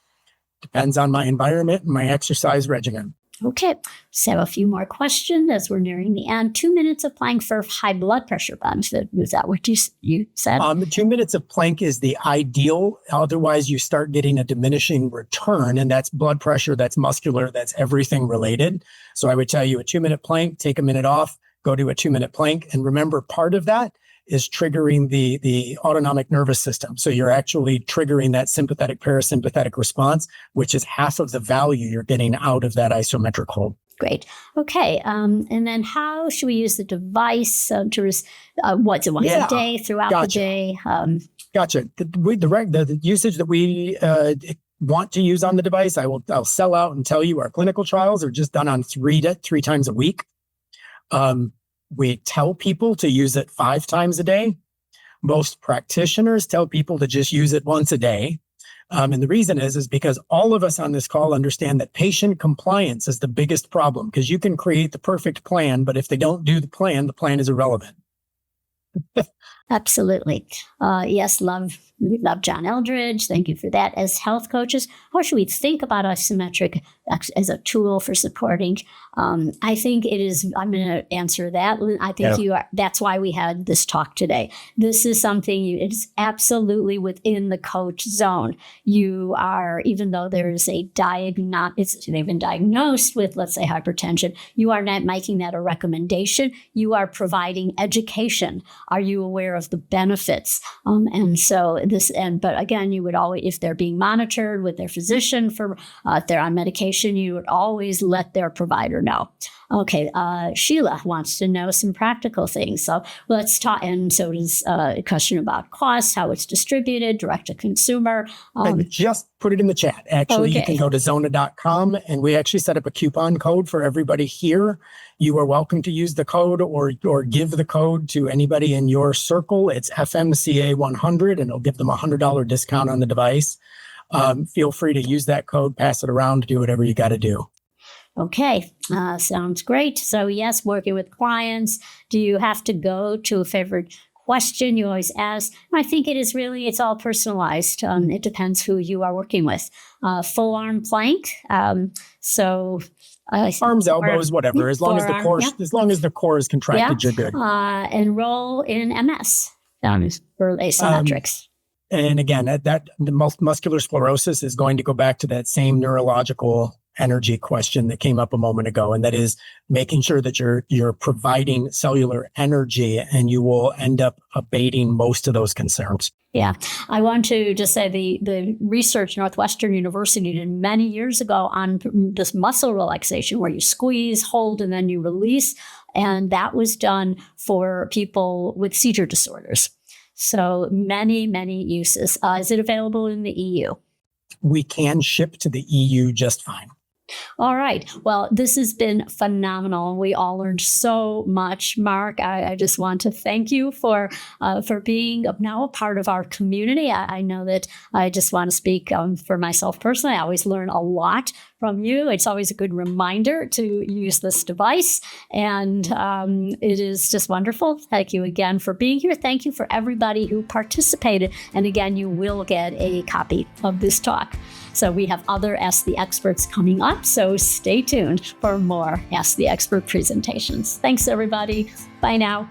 Depends on my environment and my exercise regimen. Okay, so have a few more questions as we're nearing the end. 2 minutes of plank for high blood pressure benefit. Was that what you said? 2 minutes of plank is the ideal. Otherwise, you start getting a diminishing return, and that's blood pressure, that's muscular, that's everything related. So I would tell you a 2-minute plank, take a minute off, go to a 2-minute plank. And remember, part of that is triggering the autonomic nervous system. So you're actually triggering that sympathetic parasympathetic response, which is half of the value you're getting out of that isometric hold. Great. Okay. And then how should we use the device once a day, throughout the day? Gotcha. The usage that we want to use on the device, I'll sell out and tell you our clinical trials are just done on three times a week. We tell people to use it 5 times a day. Most practitioners tell people to just use it once a day. And the reason is because all of us on this call understand that patient compliance is the biggest problem because you can create the perfect plan, but if they don't do the plan is irrelevant. Absolutely. Yes, we love John Eldridge. Thank you for that. As health coaches, how should we think about Isometric as a tool for supporting? I think it is, I'm going to answer that. I think that's why we had this talk today. This is something, it's absolutely within the coach zone. You are, even though there is a they've been diagnosed with, let's say, hypertension, you are not making that a recommendation. You are providing education. Are you aware of the benefits? But again, you would always, if they're being monitored with their physician for, if they're on medication, you would always let their provider know. Okay, Sheila wants to know some practical things. So let's talk. And so does a question about cost, how it's distributed, direct to consumer. I just put it in the chat. Actually, You can go to Zona.com, and we actually set up a coupon code for everybody here. You are welcome to use the code or give the code to anybody in your circle. It's FMCA 100, and it'll give them a $100 discount on the device. Feel free to use that code, pass it around, do whatever you got to do. Okay, sounds great. So yes, working with clients, do you have to go to a favorite question you always ask? I think it's all personalized. It depends who you are working with. Full arm plank. Arms, elbows, whatever. As long as the core is contracted, you're good. Enroll in MS for Isometrics. And again, the muscular sclerosis is going to go back to that same neurological energy question that came up a moment ago, and that is making sure that you're providing cellular energy, and you will end up abating most of those concerns. Yeah, I want to just say the research Northwestern University did many years ago on this muscle relaxation, where you squeeze, hold, and then you release, and that was done for people with seizure disorders. So many, many uses. Is it available in the EU? We can ship to the EU just fine. All right. Well, this has been phenomenal. We all learned so much. Mark, I just want to thank you for being now a part of our community. I know that I just want to speak for myself personally. I always learn a lot from you. It's always a good reminder to use this device. And it is just wonderful. Thank you again for being here. Thank you for everybody who participated. And again, you will get a copy of this talk. So we have other Ask the Experts coming up, so stay tuned for more Ask the Expert presentations. Thanks, everybody. Bye now.